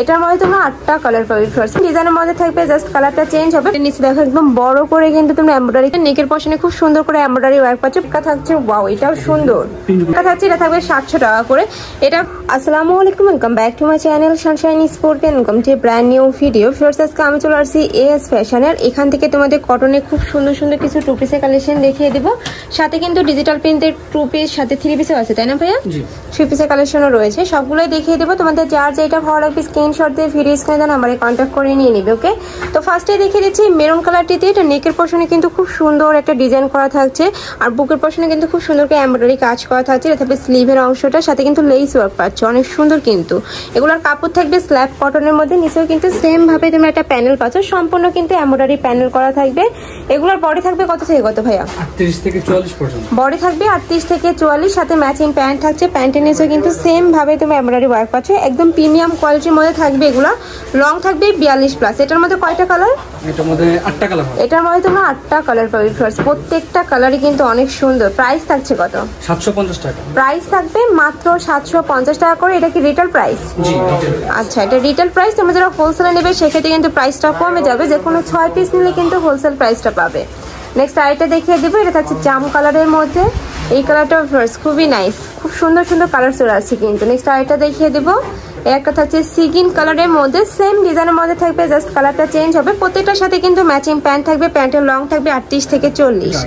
এটার মধ্যে তোমরা 8টা কালার পাবে। ফার্স্ট ডিজাইনের মধ্যে থাকবে, জাস্ট কালারটা চেঞ্জ হবে। নিচে দেখো একদম বড় করে কিন্তু তোমরা এমব্রয়ডারি, নেকের পশনে খুব সুন্দর করে এমব্রয়ডারি ওয়ার্ক পাচ্ছ। এটা থাকছে ওয়াও, এটাও সুন্দর। এটা থাকছে, এটা থাকবে 700 টাকা করে। এটা আসসালামু আলাইকুম, welcome back to my channel Sunshine Sport and welcome to brand new video. First আজকে আমি চলে আসছি এএস ফ্যাশনের। এখান থেকে তোমাদের কটনের খুব সুন্দর সুন্দর কিছু টু পিসের কালেকশন দেখিয়ে দিব। সাথে কিন্তু ডিজিটাল প্রিন্টের টু পিস, সাথে 3 পিসও আছে, তাই না ভাইয়া? 3 পিসের কালেকশনও রয়েছে, সবগুলোই দেখিয়ে দেবো। তোমাদের যার যেটা ভালো লাগবে স্ক্রিনশট দিয়ে ভিডিও স্ক্রিনে দেন নাম্বারে কন্ট্যাক্ট করে নিয়ে নিবে। ওকে, তো ফার্স্টে দেখিয়ে দিচ্ছি মেরুন কালারটিতে। এটা নেকের পশনে কিন্তু খুব সুন্দর একটা ডিজাইন করা থাকছে, আর বুকের পশনে কিন্তু খুব সুন্দর করে এমব্রয়ডারি কাজ করা থাকছে। এটা থাকবে স্লিভের অংশটা, সাথে কিন্তু লেস ওয়ার্ক পাচ্ছ, অনেক সুন্দর। কিন্তু এগুলোর কাপড় থাকবে স্ল্যাব কটনের মধ্যে, নিচেও কিন্তু সেম ভাবে তোমরা একটা প্যানেল পাচ্ছ, সম্পূর্ণ কিন্তু এমব্রয়ডারি প্যানেল করা থাকবে। এগুলোর বডি থাকবে কত থেকে কত ভাইয়া? 38 থেকে 44 পর্যন্ত বডি থাকবে, 38 থেকে 44। সাথে ম্যাচিং প্যান্ট থাকছে, প্যান্টের নিচেও কিন্তু সেম ভাবে তুমি এমব্রয়ডারি ওয়ার্ক পাচ্ছ, একদম প্রিমিয়াম কোয়ালিটির মধ্যে থাকবে। এগুলো লং থাকবে 42+। এটার মধ্যে কয়টা কালার? এটার মধ্যে 8টা কালার হবে। এটার মধ্যে তোমরা 8টা কালার পাবে। ফার্স্ট প্রত্যেকটা কালারই কিন্তু অনেক সুন্দর। প্রাইস থাকছে কত? 750 টাকা। প্রাইস থাকবে মাত্র 750 টাকা করে। এটা কি রিটেল প্রাইস? জি। আচ্ছা, এটা রিটেল প্রাইস। তোমরা যারা হোলসেলে নেবে সেক্ষেত্রে কিন্তু প্রাইসটা কমে যাবে, যে কোনো 6 পিস নিলে কিন্তু হোলসেল প্রাইসটা পাবে। নেক্সট আইটা দেখিয়ে দিব। এটা থাকছে জাম কালারের মধ্যে। এই কালারটা ফার্স্ট খুবই নাইস, খুব সুন্দর সুন্দর কালার চলে আসছে কিন্তু। নেক্সট আইটা দেখিয়ে দিব। একটা থাকছে সিগিন কালারের মধ্যে, সেম ডিজাইনের মধ্যে থাকবে, জাস্ট কালারটা চেঞ্জ হবে। প্রত্যেকটার সাথে কিন্তু ম্যাচিং প্যান্ট থাকবে, প্যান্টের লং থাকবে 38 থেকে 40।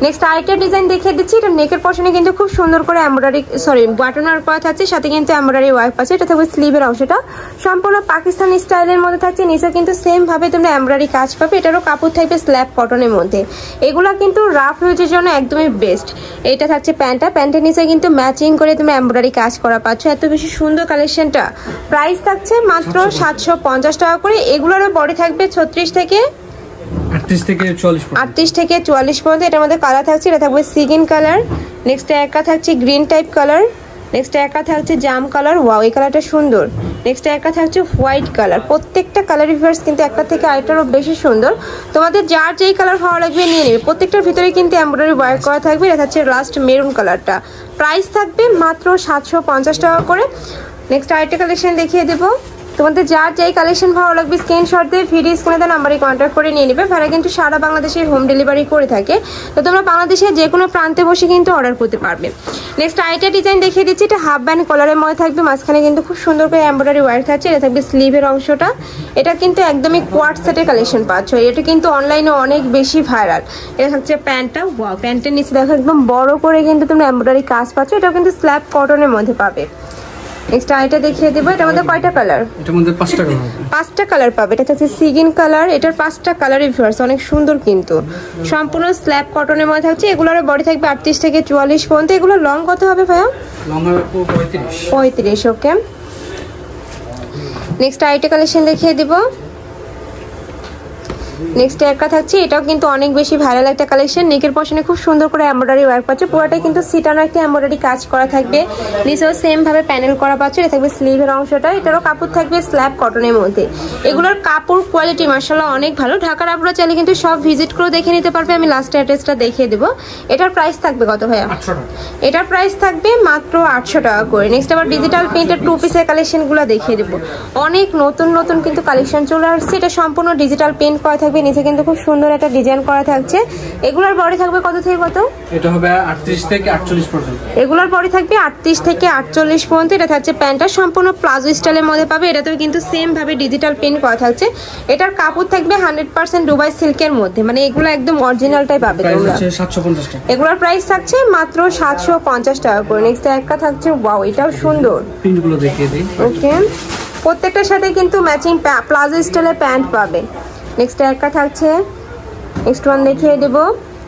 নেক্সট আরেকটা ডিজাইন দেখিয়ে দিচ্ছি। এটা নেকের পশনে কিন্তু খুব সুন্দর করে এমব্রয়ডারি, বাটন ওয়ার্ক করা থাকছে, সাথে কিন্তু এমব্রয়ডারি ওয়ার্ক আছে। এটা থাকবে স্লিভের অংশটা, সম্পূর্ণ পাকিস্তানি স্টাইলের মধ্যে থাকছে। নিচে কিন্তু সেম ভাবে তোমরা এমব্রয়ডারি কাজ পাবে। এটারও কাপড় থাকবে স্ল্যাব কটনের মধ্যে। এগুলা কিন্তু রাফ ইউজের জন্য একদমই বেস্ট। এটা থাকছে প্যান্টটা, প্যান্টের নিচে কিন্তু ম্যাচিং করে তুমি এমব্রয়ডারি কাজ করা পাচ্ছ। এত বেশি সুন্দর কালেকশনটা। প্রাইস থাকছে মাত্র 750 টাকা করে। এগুলোর বডি থাকবে 36 থেকে 38 থেকে 44 পর্যন্ত। এটার মধ্যে কালার থাকছে, এটা থাকবে সিগিন কালার। নেক্সট একা থাকছে গ্রিন টাইপ কালার। নেক্সট একা থাকছে জাম কালার, ওয়াও এই কালারটা সুন্দর। নেক্সট একা থাকছে হোয়াইট কালার। প্রত্যেকটা কালার রিভার্স কিন্তু একটা থেকে আরেকটারও বেশি সুন্দর। তোমাদের যার যেই কালার ভালো লাগবে নিয়ে নেবে। প্রত্যেকটার ভিতরে কিন্তু এমব্রয়ডারি ওয়ার্ক করা থাকবে। এটা হচ্ছে লাস্ট মেরুন কালারটা। প্রাইস থাকবে মাত্র 750 টাকা করে। নেক্সট আরেকটা কালেকশন দেখিয়ে দেবো। তোমাদের যার যেই কালেকশন ভালো লাগবে স্ক্রিনশট দিয়ে ভিডিও স্ক্রিনে দেওয়া নাম্বারে কন্ট্যাক্ট করে নিয়ে নেবে। ভাড়া কিন্তু সারা বাংলাদেশে হোম ডেলিভারি করে থাকে, তো তোমরা বাংলাদেশের যে কোনো প্রান্তে বসে কিন্তু অর্ডার করতে পারবে। নেক্সট আরেকটা ডিজাইন দেখিয়ে দিচ্ছি। এটা হাফ ব্যান্ড কলারের মধ্যে থাকবে, মাঝখানে কিন্তু খুব সুন্দর করে এমব্রয়ডারি ওয়ার্ক থাকছে। এটা থাকবে স্লিভের অংশটা। এটা কিন্তু একদমই কোয়ার্ট সেটের কালেকশন পাচ্ছ। এটা কিন্তু অনলাইনে অনেক বেশি ভাইরাল। এটা থাকছে প্যান্টটা, ওয়াও প্যান্টের নিচে দেখো একদম বড় করে কিন্তু তোমরা এমব্রয়ডারি কাজ পাচ্ছ। এটা কিন্তু স্ল্যাব কটনের মধ্যে পাবে। নেক্সট আইটা দেখিয়ে দেবো। এটার মধ্যে কয়টা কালার? এটার মধ্যে 5টা কালার হবে। 5টা কালার পাবে। এটা হচ্ছে সিগিন কালার। এটার 5টা কালার রিভার্স, অনেক সুন্দর কিন্তু। সম্পূর্ণ স্ল্যাব কটনের মধ্যে থাকছে। এগুলোর বডি থাকবে 38 থেকে 44 পর্যন্ত। এগুলো লং কত হবে ভাইয়া? লং হবে 35। ওকে, নেক্সট আইটা কালেকশন দেখিয়ে দিব। নেক্সট একটা থাকছে, এটাও কিন্তু অনেক বেশি ভাইরাল একটা কালেকশন। নেকের পশনে খুব সুন্দর করে এমব্রয়ডারি ওয়ার্ক পাচ্ছে, পুরোটাই কিন্তু সিটানো একটা এমব্রয়ডারি কাজ করা থাকবে। নিচেও সেম ভাবে প্যানেল করা পাচ্ছে। এটা থাকবে স্লিভের অংশটা। এটারও কাপড় থাকবে স্ল্যাব কটনের মধ্যে। এগুলোর কাপড় কোয়ালিটি মাশাআল্লাহ অনেক ভালো। ঢাকার আপনারা চাইলে কিন্তু সব ভিজিট করে দেখে নিতে পারবে। আমি লাস্ট অ্যাড্রেসটা দেখিয়ে দেবো। এটার প্রাইস থাকবে কত ভাইয়া? 800 টাকা। এটার প্রাইস থাকবে মাত্র 800 টাকা করে। নেক্সট আবার ডিজিটাল প্রিন্টের টু পিসের কালেকশনগুলো দেখিয়ে দেবো। অনেক নতুন নতুন কিন্তু কালেকশন চলে আসছে। এটা সম্পূর্ণ ডিজিটাল প্রিন্ট করা থাকবে, নিচে কিন্তু খুব সুন্দর একটা ডিজাইন করা থাকছে। এগুলোর বডি থাকবে কত থেকে কত? এটা হবে 38 থেকে 48 পর্যন্ত। এগুলোর বডি থাকবে 38 থেকে 48 পর্যন্ত। এটা থাকছে প্যান্টটা, সম্পূর্ণ প্লাজো স্টাইলের মধ্যে পাবে। এটাতেও কিন্তু সেম ভাবে ডিজিটাল প্রিন্ট করা থাকছে। এটার কাপড় থাকবে 100% দুবাই সিল্কের মধ্যে, মানে এগুলো একদম অরিজিনালটাই পাবে তোমরা। 750 টাকা। এগুলোর প্রাইস থাকছে মাত্র 750 টাকা করে। নেক্সট একটা থাকছে, ওয়াও এটাও সুন্দর। প্রিন্টগুলো দেখিয়ে দিই। ওকে, প্রত্যেকটার সাথে কিন্তু ম্যাচিং প্লাজো স্টাইলের প্যান্ট পাবে। নেক্সট একটা থাকছে, নেক্সট ওয়ান দেখিয়ে দেবো।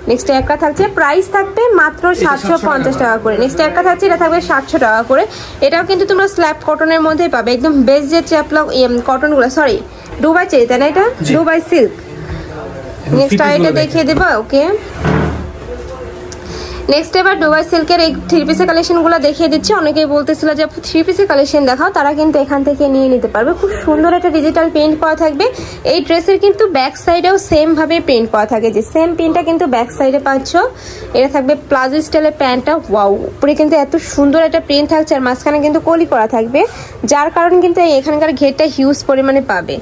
নেক্সট একটা থাকছে, প্রাইস থাকবে মাত্র 750 টাকা করে। নেক্সট একটা থাকছে, এটা থাকবে 700 টাকা করে। এটাও কিন্তু তোমরা স্ল্যাব কটনের মধ্যেই পাবে, একদম বেস্ট যে চ্যাপলা কটনগুলো, সরি দুবাই চেরি, তাই না? এটা দুবাই সিল্ক। নেক্সট এটা দেখিয়ে দেবো। ওকে, নেক্সট এবার দুবাই সিল্কের এই থ্রি পিসের কালেকশনগুলো দেখিয়ে দিচ্ছি। অনেকেই বলতেছিল যে থ্রি পিসের কালেকশন দেখাও, তারা কিন্তু এখান থেকে নিয়ে নিতে পারবে। খুব সুন্দর একটা ডিজিটাল প্রিন্ট করা থাকবে। এই ড্রেসের কিন্তু ব্যাক সাইডেও সেম ভাবে প্রিন্ট করা থাকে, যে সেম প্রিন্টটা কিন্তু ব্যাক সাইডে পাচ্ছ। এটা থাকবে প্লাজো স্টাইলের প্যান্টটা, ওয়াও, উপরে কিন্তু এত সুন্দর একটা প্রিন্ট থাকছে আর মাঝখানে কিন্তু কলি করা থাকবে, যার কারণে কিন্তু এখানকার ঘেরটা হিউজ পরিমাণে পাবে।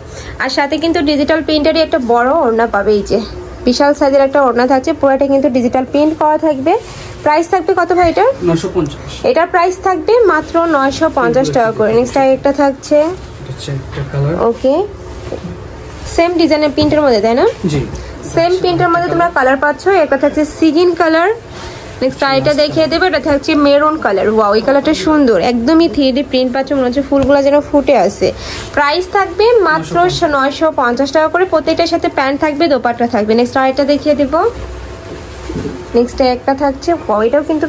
আর সাথে কিন্তু ডিজিটাল প্রিন্টেরই একটা বড় ওড়না পাবে, এই যে বিশাল সাইজের একটা ওড়না থাকছে, পুরোটা কিন্তু ডিজিটাল প্রিন্ট করা থাকবে। প্রাইস থাকবে কত ভাই এটা? 950। এটার প্রাইস থাকবে মাত্র 950 টাকা করে। নেক্সট একটা থাকছে, ওকে, সেম ডিজাইনের প্রিন্টের মধ্যে, তাই না? জি, সেম প্রিন্টের মধ্যে তোমরা কালার পাচ্ছ। একটা থাকছে সিগিন কালার, নেক্সট আইটা দেখিয়ে দেবে, এটা থাকছে মেরুন কালার। ওয়াও, এই কালারটা সুন্দর, একদমই 3D প্রিন্ট পাচ্ছ, মনে হচ্ছে ফুলগুলো যেন ফুটে আছে। প্রাইস থাকবে মাত্র 950 টাকা করে। প্রত্যেকটার সাথে প্যান্ট থাকবে, দোপাট্টা থাকবে। নেক্সট আইটা দেখিয়ে দেব। নেক্সট একটা থাকছে, এটাও কিন্তু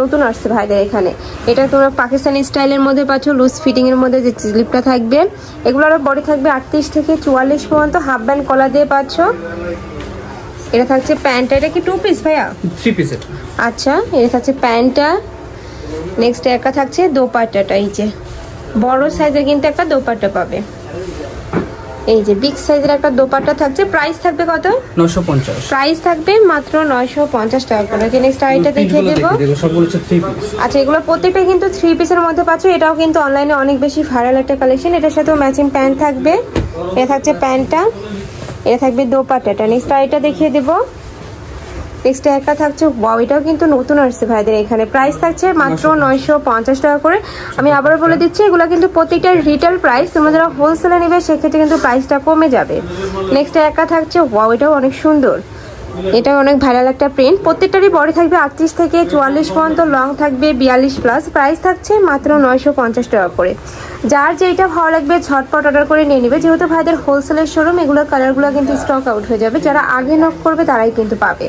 নতুন আসছে ভাইদের এখানে। এটা তোমরা পাকিস্তানি স্টাইলের মধ্যে পাচ্ছ, লুজ ফিটিং এর মধ্যে যে স্লিপটা থাকবে। এগুলোর বডি থাকবে 38 থেকে 44 পর্যন্ত, হাফ ব্যান্ড কলা দিয়ে পাচ্ছ। এটা থাকছে প্যান্টটা, এটা কি 2 পিস ভাইয়া? 3 পিসের। আচ্ছা, এটা থাকছে প্যান্টটা। নেক্সট একটা থাকছে দোপাট্টাটা, এই যে বড় সাইজের কিন্তু একটা দোপাট্টা পাবে, এই যে বিগ সাইজের একটা দোপাট্টা থাকছে। প্রাইস থাকবে কত? 950। প্রাইস থাকবে মাত্র 950 টাকা করে। নেক্সট আইটা দেখিয়ে দেব। সবগুলো হচ্ছে 3 পিস। আচ্ছা, এগুলো প্রত্যেকটা কিন্তু 3 পিসের মধ্যে পাচ্ছ। এটাও কিন্তু অনলাইনে অনেক বেশি ভাইরাল একটা কালেকশন। এটার সাথেও ম্যাচিং প্যান্ট থাকবে। এটা থাকছে প্যান্টটা, এটা থাকবে দোপাট্টাটা। নেক্সট আইটা দেখিয়ে দেব। নেক্সট একটা থাকছে, ওয়াও, এটাও কিন্তু নতুন আসছে ভাইদের এখানে। প্রাইস থাকছে মাত্র 950 টাকা করে। আমি আবারও বলে দিচ্ছি, এগুলো কিন্তু প্রত্যেকটা রিটেল প্রাইস। তোমরা যারা হোলসেলে নেবে সেক্ষেত্রে কিন্তু প্রাইসটা কমে যাবে। নেক্সট একটা থাকছে, ওয়াও, এটাও অনেক সুন্দর, এটা অনেক ভাইরাল একটা প্রিন্ট। প্রত্যেকটারই বডি থাকবে 38 থেকে 44 পর্যন্ত, লং থাকবে 42 প্লাস। প্রাইস থাকছে মাত্র 950 টাকা করে। যার যেটা ভালো লাগবে ঝটপট অর্ডার করে নিয়ে নেবে, যেহেতু ভাইদের হোলসেলের শোরুম, এগুলোর কালারগুলো কিন্তু স্টক আউট হয়ে যাবে। যারা আগে নক করবে তারাই কিন্তু পাবে।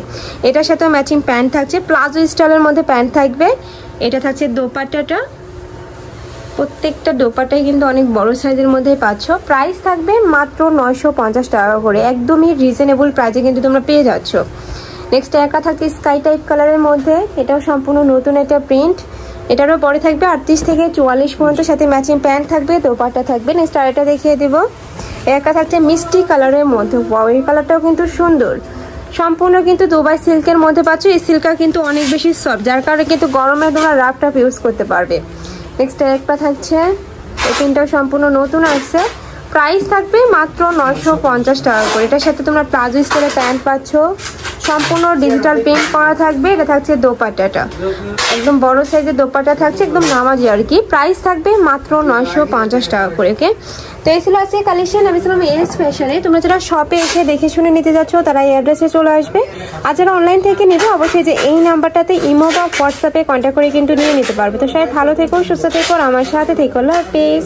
এটার সাথে ম্যাচিং প্যান্ট থাকছে, প্লাজো স্টাইলের মধ্যে প্যান্ট থাকবে। এটা থাকছে দোপাট্টাটা, প্রত্যেকটা দোপাট্টাই কিন্তু অনেক বড় সাইজের মধ্যে পাচ্ছ। প্রাইস থাকবে মাত্র 950 টাকা করে, একদমই রিজনেবল প্রাইসে কিন্তু তোমরা পেয়ে যাচ্ছ। নেক্সট একা থাকছে স্কাই টাইপ কালারের মধ্যে, এটাও সম্পূর্ণ নতুন একটা প্রিন্ট। এটারও পরে থাকবে 38 থেকে 44 পর্যন্ত, সাথে ম্যাচিং প্যান্ট থাকবে, দোপাট্টা থাকবে। নেক্সট আরেকটা দেখিয়ে দেব। একা থাকছে মিষ্টি কালারের মধ্যে, ওয়াও, এই কালারটাও কিন্তু সুন্দর। সম্পূর্ণ কিন্তু দুবাই সিল্কের মধ্যে পাচ্ছ। এই সিল্কটা কিন্তু অনেক বেশি সফট, যার কারণে কিন্তু গরমে তোমরা রাফ টাফ ইউজ করতে পারবে। নেক্সট একটা থাকছে, এই প্রিন্টটাও সম্পূর্ণ নতুন আসছে। প্রাইস থাকবে মাত্র 950 টাকা করে। এটার সাথে তোমরা প্লাজো স্টাইলের প্যান্ট পাচ্ছ, সম্পূর্ণ ডিজিটাল প্রিন্ট করা থাকবে। এটা থাকছে দোপাট্টাটা, একদম বড় সাইজের দোপাট্টা থাকছে, একদম নামাজি আর কি। প্রাইস থাকবে মাত্র 950 টাকা করে। ওকে, তো এই ছিল আজকে কালেকশন। আমি ছিলাম এস ফ্যাশনে। তোমরা যারা শপে এসে দেখে শুনে নিতে যাচ্ছ তারা এই অ্যাড্রেসে চলে আসবে। আর যারা অনলাইন থেকে নেবে অবশ্যই যে এই নাম্বারটাতে ইমো বা হোয়াটসঅ্যাপে কন্ট্যাক্ট করে কিন্তু নিয়ে নিতে পারবে। তো সবাই ভালো থেকো, সুস্থ থেকো, আমার সাথে থেকো। আল্লাহ হাফেজ।